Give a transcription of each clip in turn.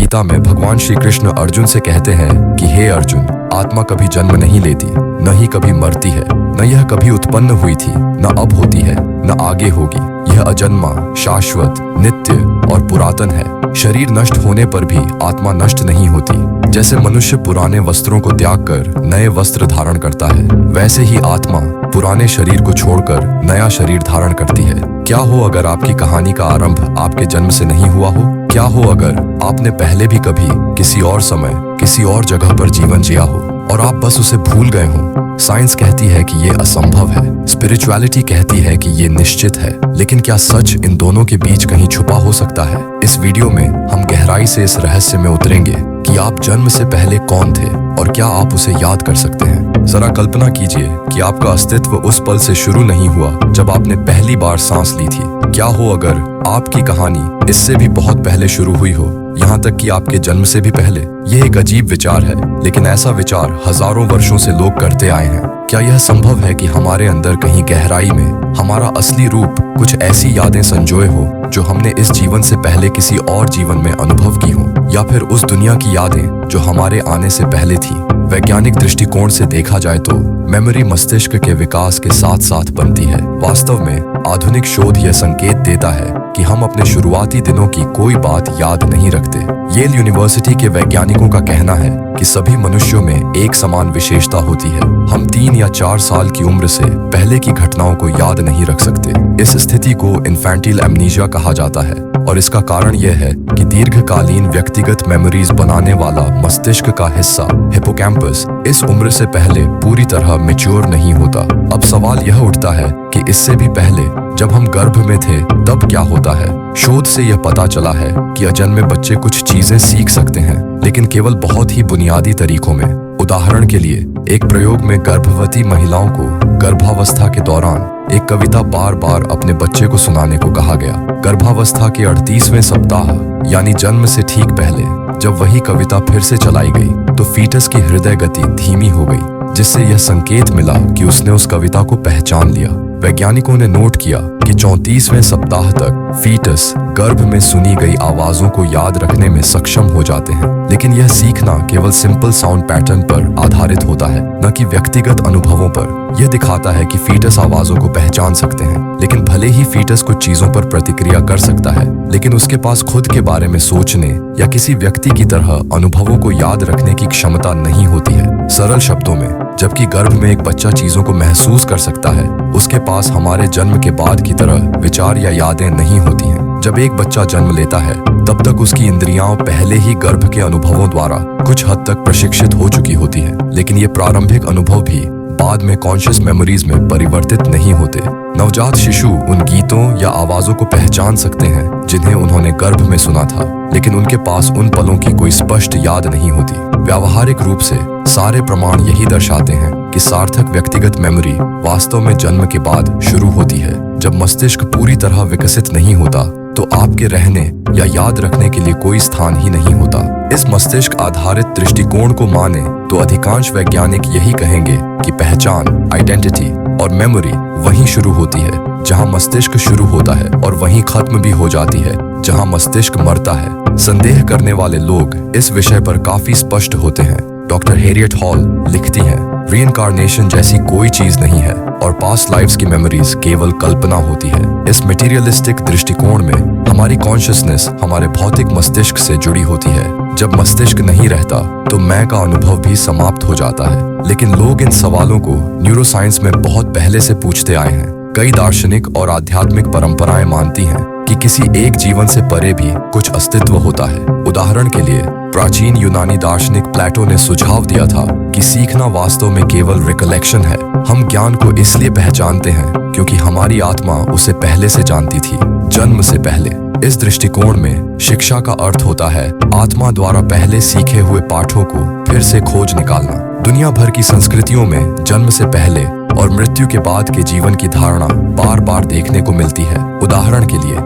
गीता में भगवान श्री कृष्ण अर्जुन से कहते हैं कि हे अर्जुन, आत्मा कभी जन्म नहीं लेती, न ही कभी मरती है, न यह कभी उत्पन्न हुई थी, न अब होती है, न आगे होगी। यह अजन्मा, शाश्वत, नित्य और पुरातन है। शरीर नष्ट होने पर भी आत्मा नष्ट नहीं होती। जैसे मनुष्य पुराने वस्त्रों को त्याग कर नए वस्त्र धारण करता है, वैसे ही आत्मा पुराने शरीर को छोड़कर नया शरीर धारण करती है। क्या हो अगर आपकी कहानी का आरंभ आपके जन्म से नहीं हुआ हो? क्या हो अगर आपने पहले भी कभी किसी और समय, किसी और जगह पर जीवन जिया हो और आप बस उसे भूल गए हो? साइंस कहती है कि ये असंभव है, स्पिरिचुअलिटी कहती है कि ये निश्चित है, लेकिन क्या सच इन दोनों के बीच कहीं छुपा हो सकता है? इस वीडियो में हम गहराई से इस रहस्य में उतरेंगे कि आप जन्म से पहले कौन थे और क्या आप उसे याद कर सकते हैं। जरा कल्पना कीजिए कि आपका अस्तित्व उस पल से शुरू नहीं हुआ जब आपने पहली बार सांस ली थी। क्या हो अगर आपकी कहानी इससे भी बहुत पहले शुरू हुई हो, यहाँ तक कि आपके जन्म से भी पहले? यह एक अजीब विचार है, लेकिन ऐसा विचार हजारों वर्षों से लोग करते आए हैं। क्या यह संभव है कि हमारे अंदर कहीं गहराई में हमारा असली रूप कुछ ऐसी यादें संजोए हो जो हमने इस जीवन से पहले किसी और जीवन में अनुभव की हो, या फिर उस दुनिया की यादें जो हमारे आने से पहले थी? वैज्ञानिक दृष्टिकोण से देखा जाए तो मेमोरी मस्तिष्क के विकास के साथ साथ बनती है। वास्तव में आधुनिक शोध यह संकेत देता है कि हम अपने शुरुआती दिनों की कोई बात याद नहीं रखते। येल यूनिवर्सिटी के वैज्ञानिकों का कहना है कि सभी मनुष्यों में एक समान विशेषता होती है। हम 3 या 4 साल की उम्र से पहले की घटनाओं को याद नहीं रख सकते। इस स्थिति को इन्फैंटाइल एमनीजिया कहा जाता है और इसका कारण यह है कि दीर्घकालीन व्यक्तिगत मेमोरीज बनाने वाला मस्तिष्क का हिस्सा हिप्पोकैम्पस इस उम्र से पहले पूरी तरह मैच्योर नहीं होता। अब सवाल यह उठता है कि इससे भी पहले जब हम गर्भ में थे तब क्या होता है? शोध से यह पता चला है कि अजन्मे बच्चे कुछ चीजें सीख सकते हैं, लेकिन केवल बहुत ही बुनियादी तरीकों में। उदाहरण के लिए, एक प्रयोग में गर्भवती महिलाओं को गर्भावस्था के दौरान एक कविता बार बार अपने बच्चे को सुनाने को कहा गया। गर्भावस्था के 38वें सप्ताह यानी जन्म से ठीक पहले जब वही कविता फिर से चलाई गई तो फीटस की हृदय गति धीमी हो गई, जिससे यह संकेत मिला कि उसने उस कविता को पहचान लिया। वैज्ञानिकों ने नोट किया कि 34वें सप्ताह तक फीटस गर्भ में सुनी गई आवाजों को याद रखने में सक्षम हो जाते हैं, लेकिन यह सीखना केवल सिंपल साउंड पैटर्न पर आधारित होता है, न कि व्यक्तिगत अनुभवों पर। यह दिखाता है कि फीटस आवाजों को पहचान सकते हैं, लेकिन भले ही फीटस कुछ चीजों पर प्रतिक्रिया कर सकता है, लेकिन उसके पास खुद के बारे में सोचने या किसी व्यक्ति की तरह अनुभवों को याद रखने की क्षमता नहीं होती है। सरल शब्दों में, जबकि गर्भ में एक बच्चा चीजों को महसूस कर सकता है, उसके पास हमारे जन्म के बाद की तरह विचार या यादें नहीं होती हैं। जब एक बच्चा जन्म लेता है तब तक उसकी इंद्रियां पहले ही गर्भ के अनुभवों द्वारा कुछ हद तक प्रशिक्षित हो चुकी होती हैं, लेकिन ये प्रारंभिक अनुभव भी बाद में कॉन्शियस मेमोरीज में परिवर्तित नहीं होते। नवजात शिशु उन गीतों या आवाजों को पहचान सकते हैं जिन्हें उन्होंने गर्भ में सुना था, लेकिन उनके पास उन पलों की कोई स्पष्ट याद नहीं होती। व्यावहारिक रूप से सारे प्रमाण यही दर्शाते हैं कि सार्थक व्यक्तिगत मेमोरी वास्तव में जन्म के बाद शुरू होती है। जब मस्तिष्क पूरी तरह विकसित नहीं होता तो आपके रहने या याद रखने के लिए कोई स्थान ही नहीं होता। इस मस्तिष्क आधारित दृष्टिकोण को माने तो अधिकांश वैज्ञानिक यही कहेंगे कि पहचान, आइडेंटिटी और मेमोरी वहीं शुरू होती है जहां मस्तिष्क शुरू होता है और वहीं खत्म भी हो जाती है जहां मस्तिष्क मरता है। संदेह करने वाले लोग इस विषय पर काफी स्पष्ट होते हैं। डॉक्टर हैरियट हॉल लिखती हैं, रीइंकार्नेशन जैसी कोई चीज नहीं है और पास्ट लाइव्स की मेमोरीज केवल कल्पना होती है। इस मटेरियलिस्टिक दृष्टिकोण में हमारी कॉन्शियसनेस हमारे भौतिक मस्तिष्क से जुड़ी होती है। जब मस्तिष्क नहीं रहता तो मैं का अनुभव भी समाप्त हो जाता है। लेकिन लोग इन सवालों को न्यूरोसाइंस में बहुत पहले से पूछते आए हैं। कई दार्शनिक और आध्यात्मिक परंपराएं मानती हैं कि किसी एक जीवन से परे भी कुछ अस्तित्व होता है। उदाहरण के लिए, प्राचीन यूनानी दार्शनिक प्लेटो ने सुझाव दिया था कि सीखना वास्तव में केवल रिकलेक्शन है। हम ज्ञान को इसलिए पहचानते हैं क्योंकि हमारी आत्मा उसे पहले से जानती थी, जन्म से पहले। इस दृष्टिकोण में शिक्षा का अर्थ होता है आत्मा द्वारा पहले सीखे हुए पाठों को फिर से खोज निकालना। दुनिया भर की संस्कृतियों में जन्म से पहले और मृत्यु के बाद के जीवन की धारणा बार बार देखने को मिलती है। उदाहरण के लिए,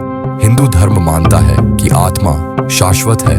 हिंदू धर्म मानता है कि आत्मा शाश्वत है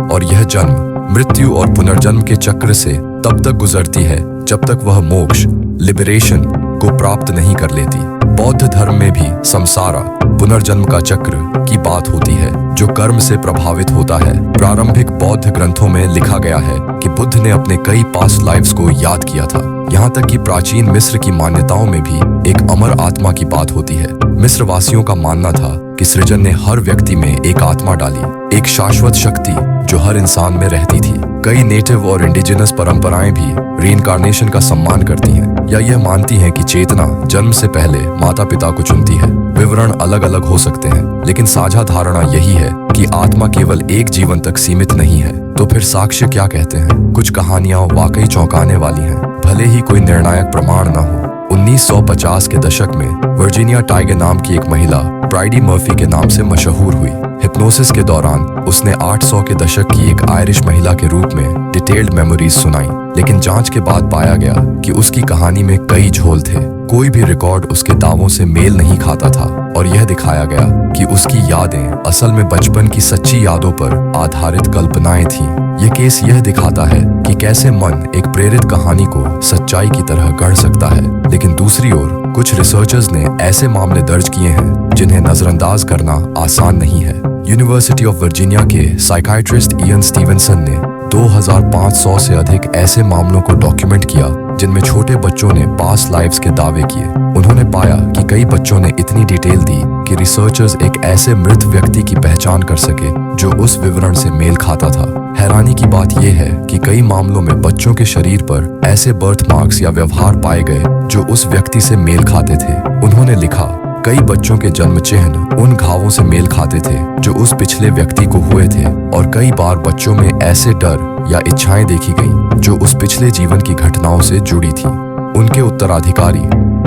और यह जन्म, मृत्यु और पुनर्जन्म के चक्र से तब तक गुजरती है जब तक वह मोक्ष, लिबरेशन को प्राप्त नहीं कर लेती। बौद्ध धर्म में भी संसारा पुनर्जन्म का चक्र की बात होती है जो कर्म से प्रभावित होता है। प्रारंभिक बौद्ध ग्रंथों में लिखा गया है कि बुद्ध ने अपने कई पास्ट लाइव्स को याद किया था। यहाँ तक कि प्राचीन मिस्र की मान्यताओं में भी एक अमर आत्मा की बात होती है। मिस्र वासियों का मानना था कि सृजन ने हर व्यक्ति में एक आत्मा डाली, एक शाश्वत शक्ति जो हर इंसान में रहती थी। कई नेटिव और इंडिजिनस परंपराएं भी रीइंकार्नेशन का सम्मान करती हैं या यह मानती हैं कि चेतना जन्म से पहले माता पिता को चुनती है। विवरण अलग अलग हो सकते हैं, लेकिन साझा धारणा यही है कि आत्मा केवल एक जीवन तक सीमित नहीं है। तो फिर साक्ष्य क्या कहते हैं? कुछ कहानियां वाकई चौंकाने वाली हैं, भले ही कोई निर्णायक प्रमाण न हो। 1950 के दशक में वर्जीनिया टाइगर नाम की एक महिला ब्राइडी मर्फी के नाम से मशहूर हुई। हिप्नोसिस के दौरान उसने 800 के दशक की एक आयरिश महिला के रूप में डिटेल्ड मेमोरीज सुनाई, लेकिन जांच के बाद पाया गया कि उसकी कहानी में कई झोल थे। कोई भी रिकॉर्ड उसके दावों से मेल नहीं खाता था और यह दिखाया गया कि उसकी यादें असल में बचपन की सच्ची यादों पर आधारित कल्पनाएं थीं। यह केस यह दिखाता है कि कैसे मन एक प्रेरित कहानी को सच्चाई की तरह गढ़ सकता है। लेकिन दूसरी ओर कुछ रिसर्चर्स ने ऐसे मामले दर्ज किए हैं जिन्हें नजरअंदाज करना आसान नहीं है। यूनिवर्सिटी ऑफ वर्जीनिया के साइकाइट्रिस्ट इयन स्टीवेंसन ने 2500 से अधिक ऐसे मामलों को डॉक्यूमेंट किया जिनमें छोटे बच्चों ने पास्ट लाइव्स के दावे किए। उन्होंने पाया कि कई बच्चों ने इतनी डिटेल दी कि रिसर्चर्स एक ऐसे मृत व्यक्ति की पहचान कर सके जो उस विवरण से मेल खाता था। हैरानी की बात यह है कि कई मामलों में बच्चों के शरीर पर ऐसे बर्थ मार्क्स या व्यवहार पाए गए जो उस व्यक्ति से मेल खाते थे। उन्होंने लिखा, कई बच्चों के जन्म चिन्ह उन घावों से मेल खाते थे जो उस पिछले व्यक्ति को हुए थे, और कई बार बच्चों में ऐसे डर या इच्छाएं देखी गईं जो उस पिछले जीवन की घटनाओं से जुड़ी थीं। उनके उत्तराधिकारी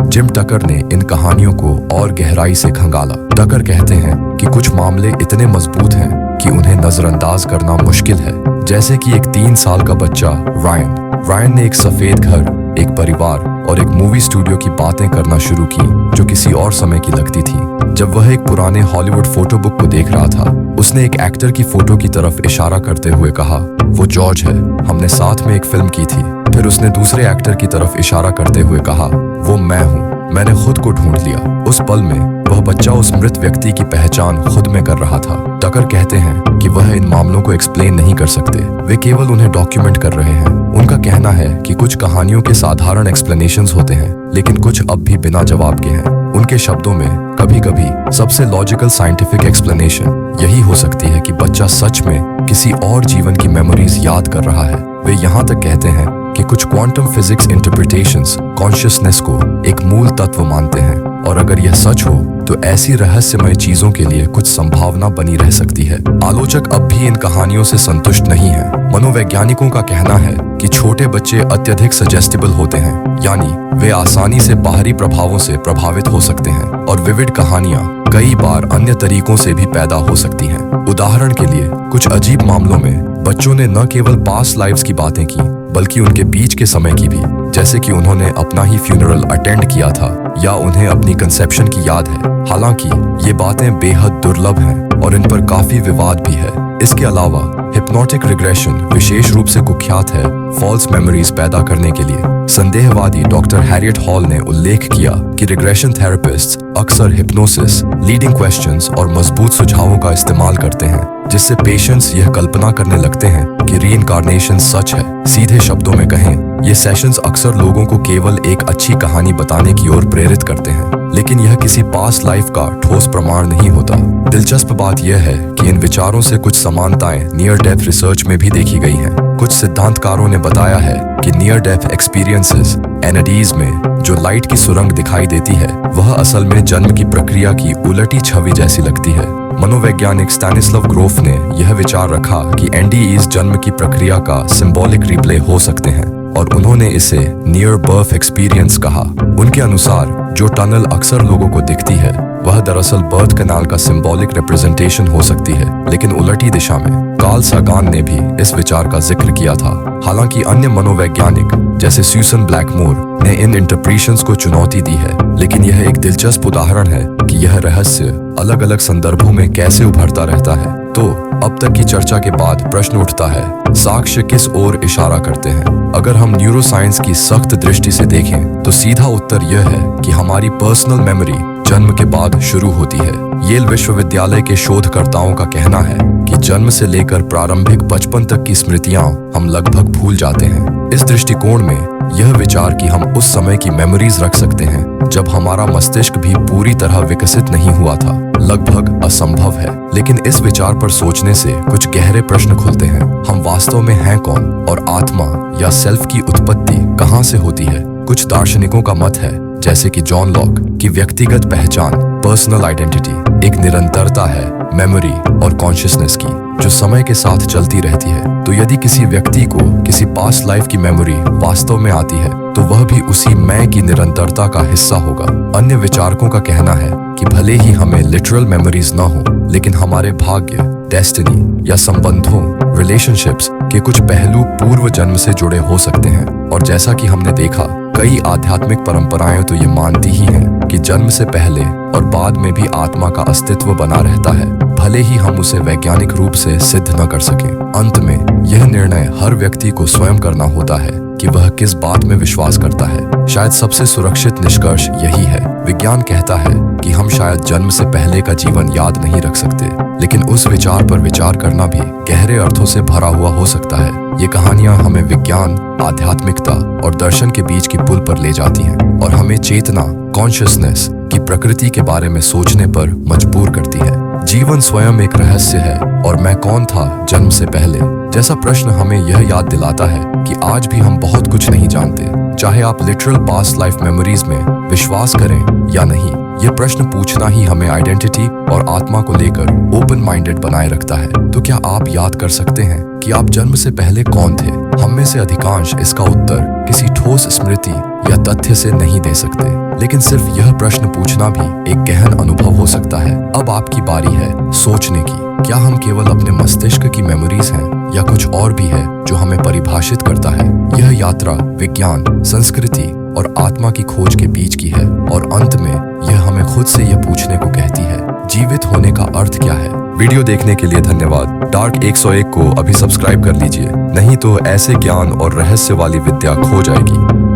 जिम टकर ने इन कहानियों को और गहराई से खंगाला। टकर कहते हैं कि कुछ मामले इतने मजबूत हैं कि उन्हें नजरअंदाज करना मुश्किल है। जैसे कि एक 3 साल का बच्चा रायन ने एक सफेद घर, एक परिवार और एक मूवी स्टूडियो की बातें करना शुरू की जो किसी और समय की लगती थी। जब वह एक पुराने हॉलीवुड फोटो बुक को देख रहा था, उसने एक एक्टर की फोटो की तरफ इशारा करते हुए कहा, वो जॉर्ज है, हमने साथ में एक फिल्म की थी। फिर उसने दूसरे एक्टर की तरफ इशारा करते हुए कहा, वो मैं हूँ, मैंने खुद को ढूंढ लिया। उस पल में वह बच्चा उस मृत व्यक्ति की पहचान खुद में कर रहा था। टकर कहते हैं कि वह इन मामलों को एक्सप्लेन नहीं कर सकते, वे केवल उन्हें डॉक्यूमेंट कर रहे हैं। उनका कहना है कि कुछ कहानियों के साधारण एक्सप्लेनेशंस होते हैं, लेकिन कुछ अब भी बिना जवाब के हैं। उनके शब्दों में कभी कभी सबसे लॉजिकल साइंटिफिक एक्सप्लेनेशन यही हो सकती है कि बच्चा सच में किसी और जीवन की मेमोरीज याद कर रहा है। वे यहाँ तक कहते हैं कि कुछ क्वांटम फिजिक्स इंटरप्रिटेशंस कॉन्शियसनेस को एक मूल तत्व मानते हैं, और अगर यह सच हो तो ऐसी रहस्यमय चीजों के लिए कुछ संभावना बनी रह सकती है। आलोचक अब भी इन कहानियों से संतुष्ट नहीं है। मनोवैज्ञानिकों का कहना है कि छोटे बच्चे अत्यधिक सजेस्टिबल होते हैं, यानी वे आसानी से बाहरी प्रभावों से प्रभावित हो सकते हैं, और विविड कहानियां कई बार अन्य तरीकों से भी पैदा हो सकती हैं। उदाहरण के लिए कुछ अजीब मामलों में बच्चों ने न केवल पास्ट लाइव्स की बातें की बल्कि उनके बीच के समय की भी, जैसे कि उन्होंने अपना ही फ्यूनरल अटेंड किया था या उन्हें अपनी कंसेप्शन की याद है। हालांकि ये बातें बेहद दुर्लभ हैं और इन पर काफी विवाद भी है। इसके अलावा हिप्नोटिक रिग्रेशन विशेष रूप से कुख्यात है फॉल्स मेमोरीज पैदा करने के लिए। संदेहवादी डॉक्टर हैरियट हॉल ने उल्लेख किया कि रिग्रेशन थेरेपिस्ट्स अक्सर हिप्नोसिस, लीडिंग क्वेश्चंस और मजबूत सुझावों का इस्तेमाल करते हैं, जिससे पेशेंट्स यह कल्पना करने लगते हैं कि रीइंकार्नेशन सच है। सीधे शब्दों में कहें, ये सेशंस अक्सर लोगों को केवल एक अच्छी कहानी बताने की ओर प्रेरित करते हैं, लेकिन यह किसी पास्ट लाइफ का ठोस प्रमाण नहीं होता। दिलचस्प बात यह है कि इन विचारों से कुछ समानताएं नियर डेथ रिसर्च में भी देखी गई हैं। कुछ सिद्धांतकारों ने बताया है कि नियर डेथ एक्सपीरियंसेस एनडीज में जो लाइट की सुरंग दिखाई देती है वह असल में जन्म की प्रक्रिया की उलटी छवि जैसी लगती है। मनोवैज्ञानिक स्टैनिस्लाव ग्रोफ ने यह विचार रखा कि एनडीईज जन्म की प्रक्रिया का सिंबॉलिक रिप्ले हो सकते हैं, और उन्होंने इसे नियर बर्थ एक्सपीरियंस कहा। उनके अनुसार जो टनल अक्सर लोगों को दिखती है वह दरअसल बर्थ कैनाल का सिंबॉलिक रिप्रेजेंटेशन हो सकती है, लेकिन उलटी दिशा में। कार्ल सागान ने भी इस विचार का जिक्र किया था। हालांकि अन्य मनोवैज्ञानिक जैसे सूसन ब्लैकमोर ने इन इंटरप्रिटेशंस को चुनौती दी है, लेकिन यह एक दिलचस्प उदाहरण है कि यह रहस्य अलग अलग संदर्भों में कैसे उभरता रहता है। तो अब तक की चर्चा के बाद प्रश्न उठता है, साक्ष्य किस ओर इशारा करते हैं? अगर हम न्यूरोसाइंस की सख्त दृष्टि से देखें तो सीधा उत्तर यह है कि हमारी पर्सनल मेमोरी जन्म के बाद शुरू होती है। येल विश्वविद्यालय के शोधकर्ताओं का कहना है कि जन्म से लेकर प्रारंभिक बचपन तक की स्मृतियां हम लगभग भूल जाते हैं। इस दृष्टिकोण में यह विचार कि हम उस समय की मेमोरीज रख सकते हैं जब हमारा मस्तिष्क भी पूरी तरह विकसित नहीं हुआ था, लगभग असंभव है। लेकिन इस विचार पर सोचने से कुछ गहरे प्रश्न खुलते हैं। हम वास्तव में हैं कौन, और आत्मा या सेल्फ की उत्पत्ति कहां से होती है? कुछ दार्शनिकों का मत है, जैसे कि जॉन लॉक, की व्यक्तिगत पहचान पर्सनल आइडेंटिटी एक निरंतरता है मेमोरी और कॉन्शियसनेस की, जो समय के साथ चलती रहती है। तो यदि किसी व्यक्ति को किसी पास्ट लाइफ की मेमोरी वास्तव में आती है तो वह भी उसी मैं की निरंतरता का हिस्सा होगा। अन्य विचारकों का कहना है कि भले ही हमें लिटरल मेमोरीज न हो, लेकिन हमारे भाग्य, डेस्टिनी या संबंधों, रिलेशनशिप्स के कुछ पहलू पूर्व जन्म से जुड़े हो सकते हैं। और जैसा कि हमने देखा, कई आध्यात्मिक परंपराएं तो ये मानती ही हैं कि जन्म से पहले और बाद में भी आत्मा का अस्तित्व बना रहता है, भले ही हम उसे वैज्ञानिक रूप से सिद्ध न कर सकें। अंत में यह निर्णय हर व्यक्ति को स्वयं करना होता है कि वह किस बात में विश्वास करता है। शायद सबसे सुरक्षित निष्कर्ष यही है। विज्ञान कहता है कि हम शायद जन्म से पहले का जीवन याद नहीं रख सकते, लेकिन उस विचार पर विचार करना भी गहरे अर्थों से भरा हुआ हो सकता है। ये कहानियां हमें विज्ञान, आध्यात्मिकता और दर्शन के बीच की पुल पर ले जाती हैं और हमें चेतना, कॉन्शियसनेस की प्रकृति के बारे में सोचने पर मजबूर करती है। जीवन स्वयं एक रहस्य है, और मैं कौन था जन्म से पहले जैसा प्रश्न हमें यह याद दिलाता है कि आज भी हम बहुत कुछ नहीं जानते। चाहे आप लिटरल पास्ट लाइफ मेमोरीज में विश्वास करें या नहीं, ये प्रश्न पूछना ही हमें आइडेंटिटी और आत्मा को लेकर ओपन माइंडेड बनाए रखता है। तो क्या आप याद कर सकते हैं कि आप जन्म से पहले कौन थे? हम में से अधिकांश इसका उत्तर किसी ठोस स्मृति या तथ्य से नहीं दे सकते, लेकिन सिर्फ यह प्रश्न पूछना भी एक गहन अनुभव हो सकता है। अब आपकी बारी है सोचने की। क्या हम केवल अपने मस्तिष्क की मेमोरीज हैं, या कुछ और भी है जो हमें परिभाषित करता है? यह यात्रा विज्ञान, संस्कृति और आत्मा की खोज के बीच की है, और अंत में यह हमें खुद से यह पूछने को कहती है, जीवित होने का अर्थ क्या है? वीडियो देखने के लिए धन्यवाद। डार्क 101 को अभी सब्सक्राइब कर लीजिए, नहीं तो ऐसे ज्ञान और रहस्य वाली विद्या खो जाएगी।